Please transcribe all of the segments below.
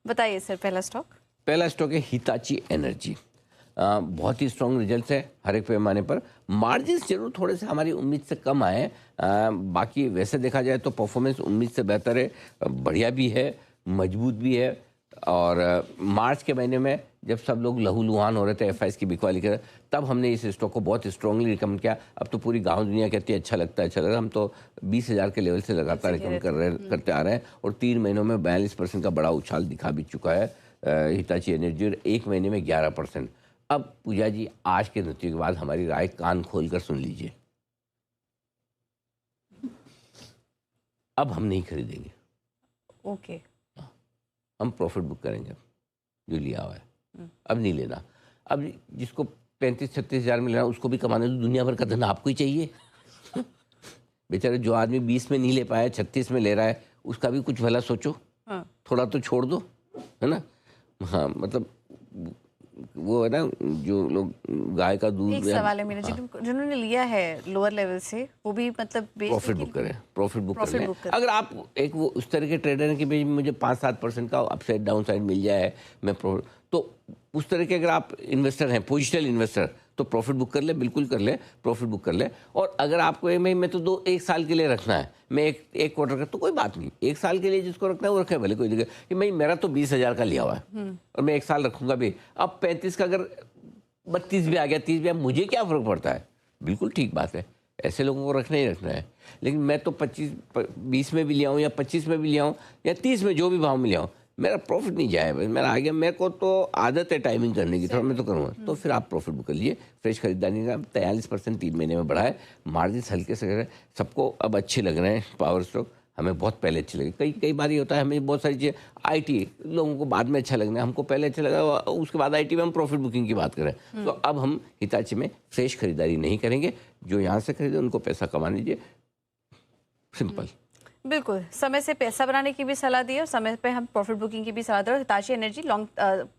बताइए सर, पहला स्टॉक। पहला स्टॉक है हिताची एनर्जी। बहुत ही स्ट्रॉन्ग रिजल्ट है हर एक पैमाने पर। मार्जिन्स जरूर थोड़े से हमारी उम्मीद से कम आए, बाकी वैसे देखा जाए तो परफॉर्मेंस उम्मीद से बेहतर है, बढ़िया भी है, मजबूत भी है। और मार्च के महीने में जब सब लोग लहूलुहान हो रहे थे एफआईएस की बिकवाली कर, तब हमने इस स्टॉक को बहुत स्ट्रांगली रिकमेंड किया। अब तो पूरी गांव दुनिया कहती है अच्छा लगता है, अच्छा लग रहा है। हम तो 20,000 के लेवल से लगातार रिकमेंड करते आ रहे हैं और 3 महीनों में 42% का बड़ा उछाल दिखा भी चुका है हिताची एनर्जी, और 1 महीने में 11%। अब पूजा जी, आज के नृत्य के बाद हमारी राय कान खोलकर सुन लीजिए। अब हम नहीं खरीदेंगे, ओके। हम प्रॉफिट बुक करेंगे जो लिया हुआ है। अब नहीं लेना। अब जिसको 35-36 हज़ार मिल रहा है उसको भी कमाने दो, दुनिया भर का धन आपको ही चाहिए। बेचारे जो आदमी 20 में नहीं ले पाया 36 में ले रहा है, उसका भी कुछ भला सोचो। हाँ। थोड़ा तो छोड़ दो, है ना। हाँ, मतलब वो है ना, जो लोग गाय का दूध। एक सवाल है मेरा, जिन्होंने लिया है लोअर लेवल से, वो भी मतलब प्रॉफिट बुक करें, प्रॉफिट बुक कर लें। करें। अगर आप एक वो उस तरह के ट्रेडर हैं कि भाई मुझे 5-7% का अपसाइड डाउन साइड मिल जाए, मैं तो उस तरह के अगर आप इन्वेस्टर हैं, पोजिशनल इन्वेस्टर, तो प्रॉफिट बुक कर ले, बिल्कुल कर ले, प्रॉफिट बुक कर ले। और अगर आपको मैं तो 1 साल के लिए रखना है, मैं एक क्वार्टर का, तो कोई बात नहीं, 1 साल के लिए जिसको रखना है वो रखे, भले कोई दिक्कत कि भाई मेरा तो 20,000 का लिया हुआ है और मैं 1 साल रखूंगा भी। अब 35 का अगर 32 भी आ गया, 30 भी आ, मुझे क्या फर्क पड़ता है, बिल्कुल ठीक बात है, ऐसे लोगों को रखना ही रखना है। लेकिन मैं तो 20 में भी लिया हूँ या 25 में भी लिया हूँ या 30 में, जो भी भाव में लिया हूँ, मेरा प्रॉफिट नहीं जाए, मेरा आ गया। मेरे को तो आदत है टाइमिंग करने की, थोड़ा मैं तो करूँगा, तो फिर आप प्रॉफिट बुक कर लीजिए। फ्रेश खरीदारी का 43% 3 महीने में बढ़ा है। मार्जिन हल्के से रहे, सबको अब अच्छे लग रहे हैं पावर स्टॉक। हमें बहुत पहले अच्छे लगे, कई बार ये होता है हमें बहुत सारी चीज़ें आईटी लोगों को बाद में अच्छा लगना है, हमको पहले अच्छा लगा, उसके बाद आईटी में हम प्रॉफिट बुकिंग की बात करें। तो अब हम हिताची में फ्रेश खरीदारी नहीं करेंगे, जो यहाँ से खरीदे उनको पैसा कमा लीजिए, सिंपल। बिल्कुल, समय से पैसा बनाने की भी सलाह दी है और समय पे हम प्रॉफिट बुकिंग की भी सलाह दे रहे हैं। हिताची एनर्जी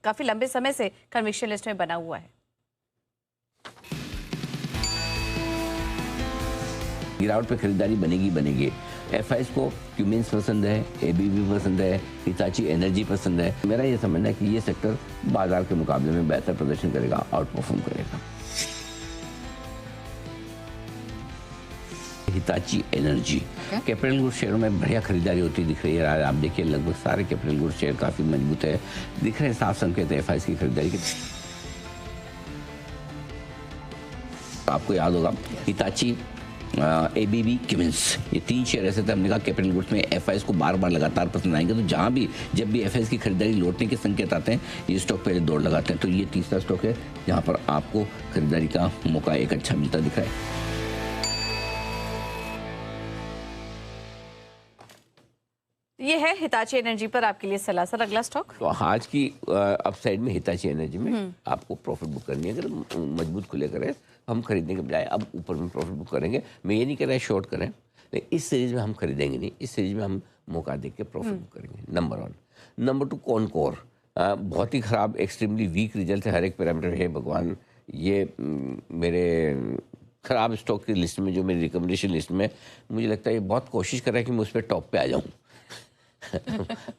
काफी लंबे समय से कन्विक्शन लिस्ट में बना हुआ है। गिरावट पे खरीदारी बनेगी। एफआईएस को क्यूमिंस पसंद है, एबीबी पसंद है, हिताची एनर्जी पसंद है। मेरा ये समझना है कि ये सेक्टर बाजार के मुकाबले में बेहतर प्रदर्शन करेगा, आउट परफॉर्म करेगा। हिताची एनर्जी कैपिटल गुड शेयरों में बढ़िया खरीदारी होती दिख रही है। आप देखिए लगभग सारे कैपिटल गुड शेयर काफी मजबूत है, दिख रहे हैं, साफ संकेत है एफआईएस की खरीदारी के। आपको याद होगा हिताची, एबीबी, क्यूमिंस, ये 3 शेयर ऐसे थे, हमने कहा कैपिटल गुड्स में एफआईएस को बार बार लगातार पसंद आएंगे। तो जहां भी जब भी एफआईएस की खरीदारी लौटने के संकेत आते हैं, ये स्टॉक पहले दौड़ लगाते हैं। तो ये तीसरा स्टॉक है जहां पर आपको खरीदारी का मौका एक अच्छा मिलता दिख रहा है। ये है हिताची एनर्जी पर आपके लिए सलाह। सर, अगला स्टॉक। तो आज की अपसाइड में हिताची एनर्जी में आपको प्रॉफिट बुक करनी है। अगर मजबूत खुले करें, हम खरीदने के बजाय अब ऊपर में प्रॉफिट बुक करेंगे। मैं ये नहीं कह रहा शॉर्ट करें, लेकिन इस सीरीज में हम खरीदेंगे नहीं, इस सीरीज में हम मौका देख के प्रॉफिट बुक करेंगे। नंबर 1। नंबर 2, कॉनकोर। बहुत ही खराब, एक्सट्रीमली वीक रिजल्ट है, हर एक पैरामीटर है। भगवान, ये मेरे खराब स्टॉक की लिस्ट में, जो मेरी रिकमेंडेशन लिस्ट में, मुझे लगता है ये बहुत कोशिश कर रहा है कि मैं उस पर टॉप पे आ जाऊँ।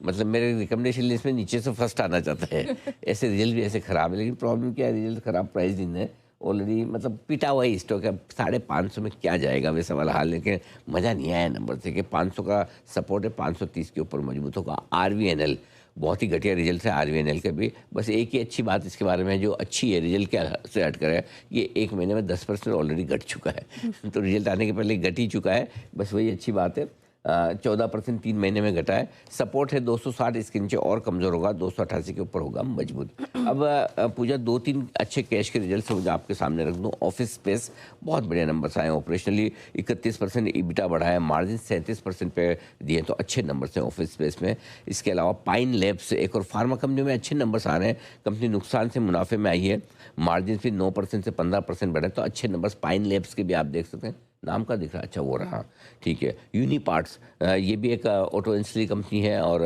मतलब मेरे रिकमेंडेशन लिस्ट में नीचे से फर्स्ट आना चाहता है। ऐसे रिजल्ट भी ऐसे खराब है, लेकिन प्रॉब्लम क्या है, रिजल्ट खराब, प्राइस दिन है ऑलरेडी, मतलब पिटा हुआ ही स्टॉक है। 550 में क्या जाएगा वैसा वाला हाल, लेकिन मज़ा नहीं आया नंबर से कि 500 का सपोर्ट है, 530 के ऊपर मजबूत होगा। आरवीएनएल, बहुत ही घटिया रिजल्ट है आरवीएनएल के भी। बस एक ही अच्छी बात इसके बारे में जो अच्छी है, रिजल्ट क्या से हट कर है, ये 1 महीने में 10% ऑलरेडी घट चुका है। तो रिजल्ट आने के पहले घट ही चुका है, बस वही अच्छी बात है। 14% 3 महीने में घटा है। सपोर्ट है 260, इसके नीचे और कमज़ोर होगा, 288 के ऊपर होगा मजबूत। अब पूजा 2-3 अच्छे कैश के रिजल्ट से मुझे आपके सामने रख दूँ। ऑफिस स्पेस बहुत बढ़िया नंबर्स आए, ऑपरेशनली 31% ईबिटा बढ़ा है, मार्जिन 37% पे दिए, तो अच्छे नंबर्स हैं ऑफिस स्पेस में। इसके अलावा पाइन लैब्स, एक और फार्मा कंपनी में अच्छे नंबर्स आ रहे हैं। कंपनी नुकसान से मुनाफे में आई है, मार्जिन भी 9% से 15% बढ़े, तो अच्छे नंबर्स पाइन लैब्स के भी आप देख सकते हैं। नाम का दिख रहा है, अच्छा वो रहा, ठीक है। यूनी पार्ट्स, ये भी एक ऑटो एंसिलरी कंपनी है और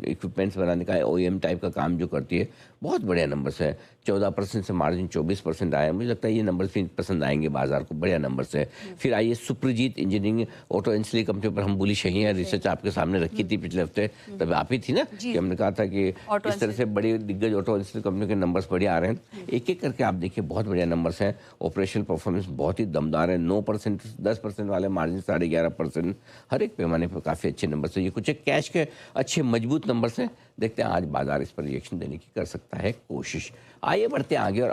इक्विपमेंट्स बनाने का ओईएम टाइप का काम जो करती है। बहुत बढ़िया नंबर्स है, 14% से मार्जिन 24% आया। मुझे लगता है ये नंबर्स भी पसंद आएंगे बाजार को, बढ़िया नंबर्स है। फिर आइए Suprajit engineering, auto ancillary company पर हम बुलिश ही हैं। रिसर्च आपके सामने रखी थी पिछले हफ्ते, तब आप ही थी ना कि हमने कहा था कि ऑटो इस तरह से बड़ी दिग्गज ऑटो एंसिलरी कंपनियों के नंबर्स बढ़िया आ रहे हैं। एक एक करके आप देखिए, बहुत बढ़िया नंबर्स हैं। ऑपरेशनल परफॉर्मेंस बहुत ही दमदार है, 9%, 10% वाले मार्जिन 11.5%, हर एक पैमाने पर काफ़ी अच्छे नंबर्स हैं। ये कुछ एक कैश के अच्छे मजबूत नंबर्स हैं। देखते हैं आज बाजार इस पर रिएक्शन देने की कर सकता है कोशिश। आइए बढ़ते हैं आगे और